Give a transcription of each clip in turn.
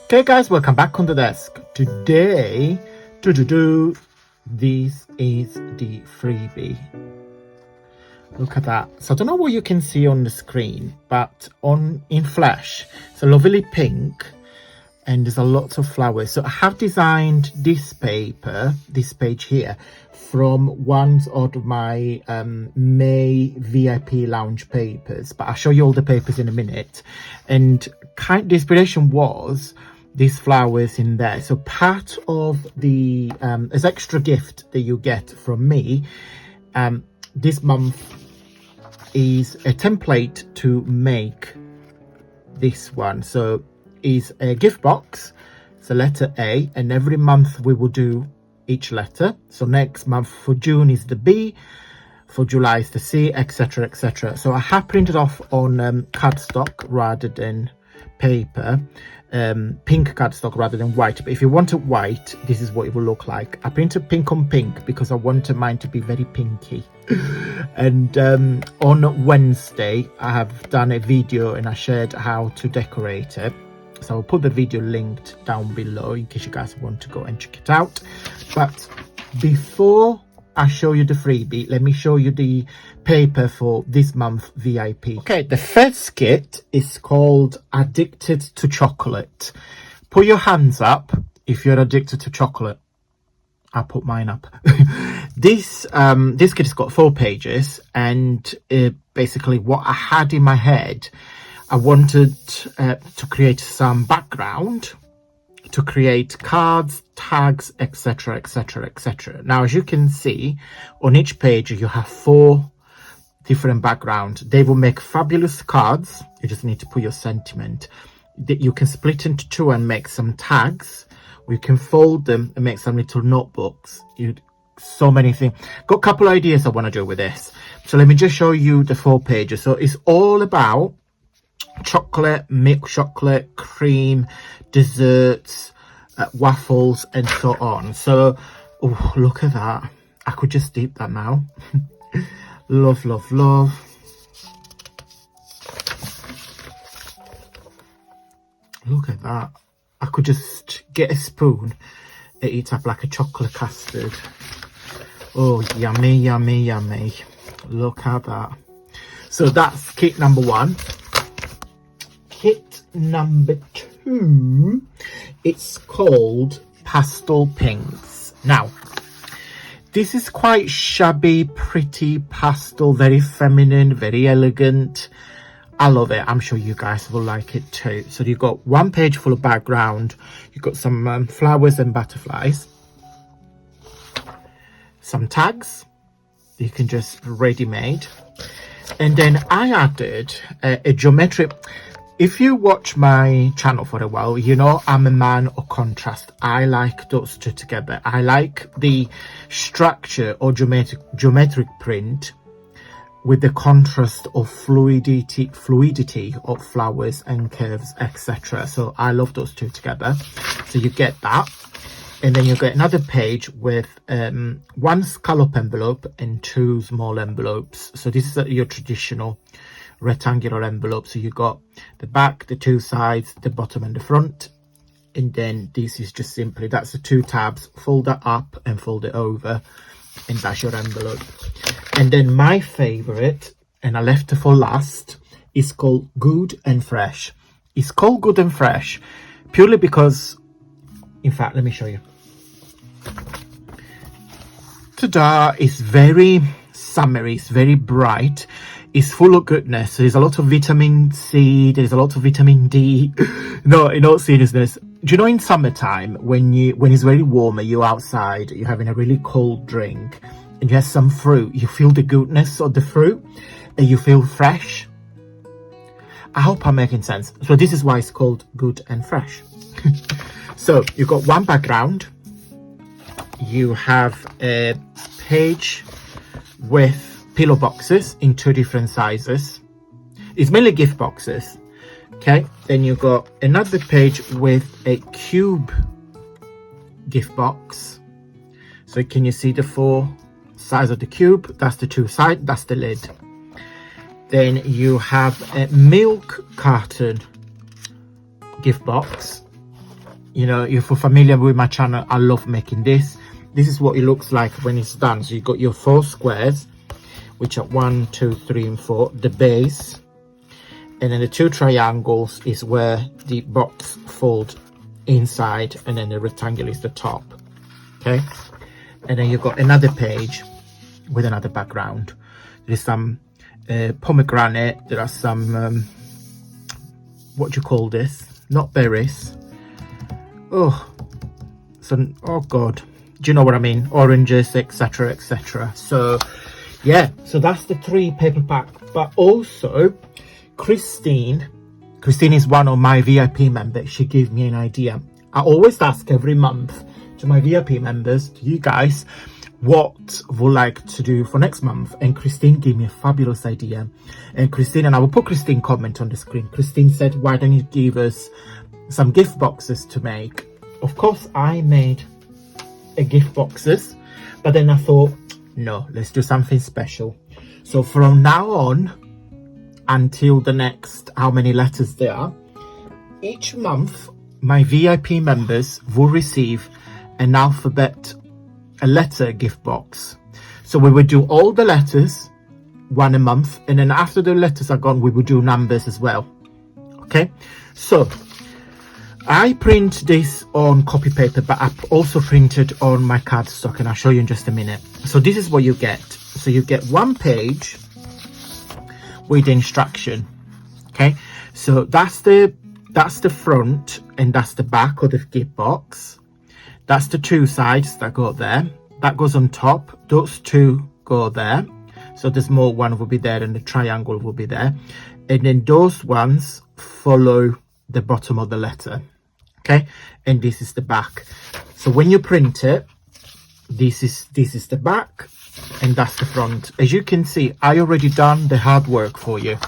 Okay guys, welcome back on the desk. Today, this is the freebie. Look at that. So I don't know what you can see on the screen, but in flash, it's a lovely pink and there's a lot of flowers. So I have designed this paper, this page here, from one of my May VIP lounge papers, but I'll show you all the papers in a minute. And the inspiration was these flowers in there. So part of the as extra gift that you get from me this month is a template to make this one. So is a gift box. It's a letter A, and every month we will do each letter. So next month for June is the B, for July is the C, etc, etc. So I have printed off on cardstock rather than paper, pink cardstock rather than white. But if you want it white, this is what it will look like. I printed pink on pink because I wanted mine to be very pinky. And on Wednesday I have done a video and I shared how to decorate it. So I'll put the video linked down below in case you guys want to go and check it out. But before I show you the freebie, let me show you the paper for this month VIP. Okay, the first kit is called Addicted to Chocolate. Put your hands up if you're addicted to chocolate. I'll put mine up. This kit has got 4 pages, and basically what I had in my head, I wanted to create some background, to create cards, tags, etc, etc, etc. Now, as you can see, on each page you have 4 different backgrounds. They will make fabulous cards. You just need to put your sentiment. You can split into 2 and make some tags, or you can fold them and make some little notebooks. So many things. Got a couple ideas I want to do with this. So let me just show you the 4 pages. So it's all about chocolate, milk chocolate, cream, desserts, waffles, and so on. So, oh, look at that. I could just eat that now. Love, love, love. Look at that. I could just get a spoon and eat up like a chocolate custard. Oh, yummy, yummy, yummy. Look at that. So that's kit number 1. Kit number 2, it's called Pastel Pinks. Now, this is quite shabby, pretty pastel, very feminine, very elegant. I love it. I'm sure you guys will like it too. So you've got 1 page full of background. You've got some flowers and butterflies. Some tags. You can just ready-made. And then I added a geometric. If you watch my channel for a while, you know I'm a man of contrast. I like those 2 together. I like the structure or geometric print with the contrast of fluidity of flowers and curves, etc. So I love those 2 together. So you get that. And then you get another page with 1 scallop envelope and 2 small envelopes. So this is your traditional rectangular envelope. So you got the back, the 2 sides, the bottom and the front. And then this is just simply, that's the 2 tabs. Fold that up and fold it over, and that's your envelope. And then my favorite, and I left it for last, is called Good and Fresh. It's called Good and Fresh purely because, in fact, let me show you. Ta-da! It's very summery, it's very bright, it's full of goodness. There's a lot of vitamin C, there's a lot of vitamin D. No, in all seriousness, do you know in summertime when it's very warm and you're outside, you're having a really cold drink and you have some fruit, you feel the goodness of the fruit and you feel fresh? I hope I'm making sense. So this is why it's called Good and Fresh. So you've got 1 background. You have a page with pillow boxes in 2 different sizes. It's mainly gift boxes. Okay, then you got another page with a cube gift box. So can you see the 4 sides of the cube? That's the 2 sides, that's the lid. Then you have a milk carton gift box. You know, if you're familiar with my channel, I love making this. This is what it looks like when it's done. So you got your 4 squares, which are 1, 2, 3 and 4, the base, and then the 2 triangles is where the box fold inside, and then the rectangle is the top. Okay, and then you've got another page with another background. There's some pomegranate, there are some what do you call this, not berries, oh god, do you know what I mean, oranges, etc, etc. So yeah, so that's the 3 paper pack. But also Christine is one of my VIP members. She gave me an idea. I always ask every month to my VIP members, to you guys, what would like to do for next month, and Christine gave me a fabulous idea. And Christine, and I will put Christine comment on the screen, Christine said, why don't you give us some gift boxes to make? Of course I made a gift boxes, but then I thought, no, let's do something special. So from now on until the next, how many letters there are, each month my VIP members will receive an a letter gift box. So we would do all the letters, one a month, and then after the letters are gone, we will do numbers as well. Okay, so I print this on copy paper, but I've also printed on my cardstock, and I'll show you in just a minute. So this is what you get. So you get 1 page with the instruction. Okay, so that's the front and that's the back of the gift box. That's the 2 sides that go there. That goes on top. Those 2 go there. So the small one will be there and the triangle will be there. And then those ones follow the bottom of the letter. Okay, and this is the back. So when you print it, this is the back and that's the front. As you can see, I already done the hard work for you.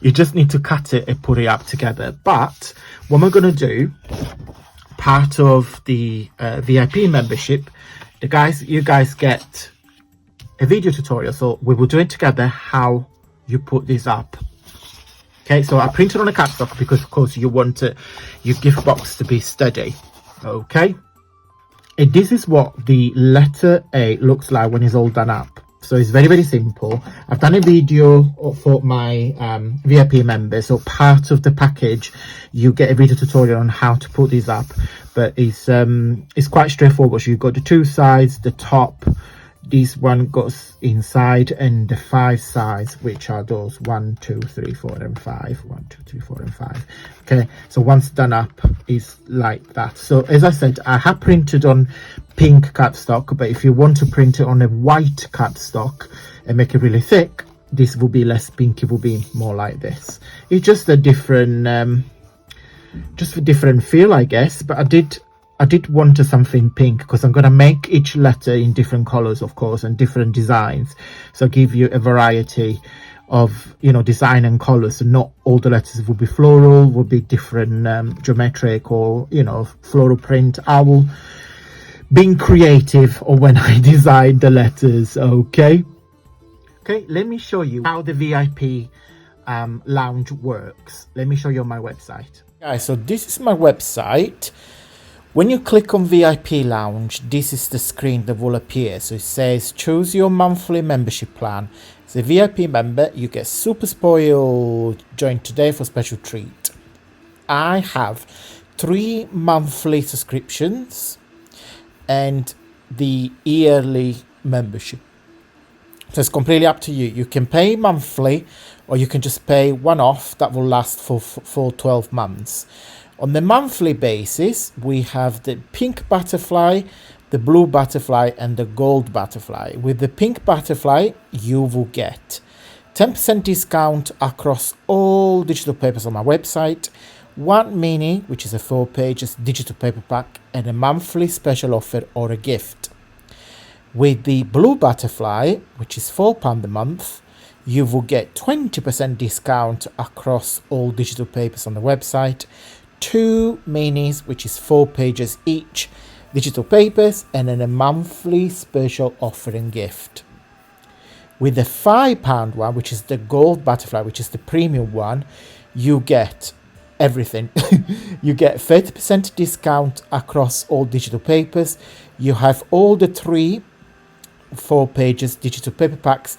You just need to cut it and put it up together. But what we're going to do, part of the VIP membership, you guys get a video tutorial, so we will do it together how you put this up. Okay, so I printed on a cardstock because of course you want your gift box to be steady. Okay, and this is what the letter A looks like when it's all done up. So it's very, very simple. I've done a video for my VIP members, so part of the package you get a video tutorial on how to put these up, but it's quite straightforward. So you've got the 2 sides, the top, this one goes inside, and the 5 sides, which are those 1, 2, 3, 4 and 5. 1, 2, 3, 4 and 5. Okay, so once done up is like that. So as I said, I have printed on pink cardstock, but if you want to print it on a white cardstock and make it really thick, this will be less pink, it will be more like this. It's just a different feel, I guess. But I did want something pink because I'm going to make each letter in different colors, of course, and different designs, so give you a variety of, you know, design and colors. So not all the letters will be floral, will be different geometric or, you know, floral print. I will being creative or when I design the letters. Okay, let me show you how the VIP lounge works. Let me show you on my website. Guys, so this is my website. When you click on VIP lounge, this is the screen that will appear. So it says choose your monthly membership plan. As a VIP member, you get super spoiled. Join today for special treat. I have 3 monthly subscriptions and the yearly membership. So it's completely up to you. You can pay monthly or you can just pay one off that will last for 12 months. On the monthly basis, we have the pink butterfly, the blue butterfly and the gold butterfly. With the pink butterfly, you will get 10% discount across all digital papers on my website, 1 mini, which is a 4 pages digital paper pack, and a monthly special offer or a gift. With the blue butterfly, which is £4 a month, you will get 20% discount across all digital papers on the website, 2 minis, which is 4 pages each, digital papers, and then a monthly special offer and gift. With the £5 one, which is the gold butterfly, which is the premium one, you get everything. You get 30% discount across all digital papers. You have all the 4 pages digital paper packs.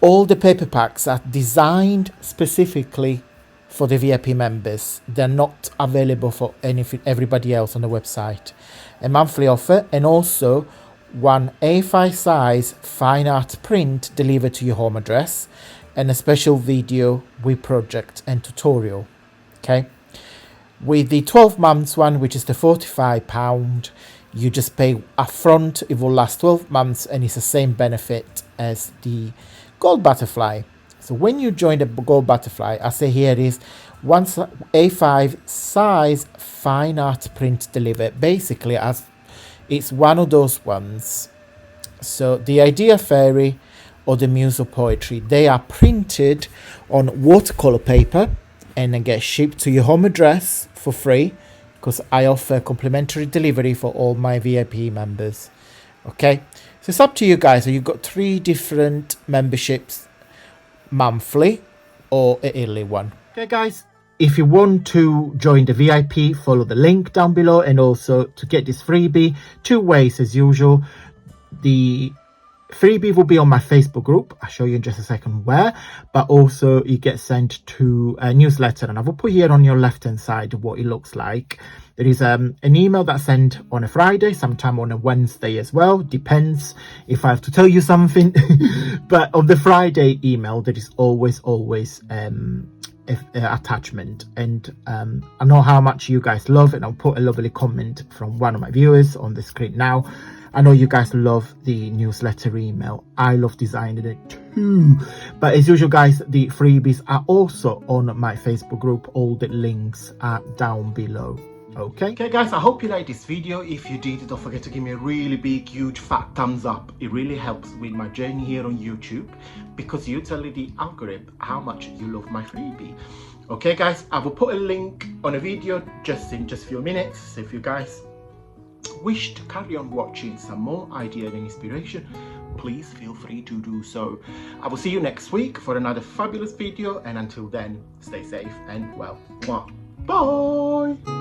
All the paper packs are designed specifically for the VIP members. They're not available for everybody else on the website. A monthly offer, and also one A5 size fine art print delivered to your home address, and a special video with project and tutorial. Okay, with the 12 months one, which is the £45, you just pay upfront. It will last 12 months and it's the same benefit as the Gold Butterfly. So when you join the Gold Butterfly, I say here it is one A5 size fine art print delivered, basically as it's one of those ones. So the Idea Fairy or the Muse of Poetry, they are printed on watercolor paper and then get shipped to your home address for free, because I offer complimentary delivery for all my VIP members. Okay, so it's up to you guys. So you've got 3 different memberships, monthly or a yearly one. Okay guys, if you want to join the VIP, follow the link down below, and also to get this freebie, 2 ways as usual. The freebie will be on my Facebook group. I'll show you in just a second where, but also it gets sent to a newsletter, and I will put here on your left hand side what it looks like. There is an email that's sent on a Friday, sometime on a Wednesday as well, depends if I have to tell you something. But on the Friday email there is always attachment, and I know how much you guys love, and I'll put a lovely comment from one of my viewers on the screen now. I know you guys love the newsletter email. I love designing it too. But as usual guys, the freebies are also on my Facebook group. All the links are down below. Okay guys, I hope you liked this video. If you did, don't forget to give me a really big huge fat thumbs up. It really helps with my journey here on YouTube, because you tell the algorithm how much you love my freebie. Okay guys, I will put a link on a video just in a few minutes. So if you guys wish to carry on watching some more idea and inspiration, please feel free to do so. I will see you next week for another fabulous video, and until then, stay safe and well. Bye.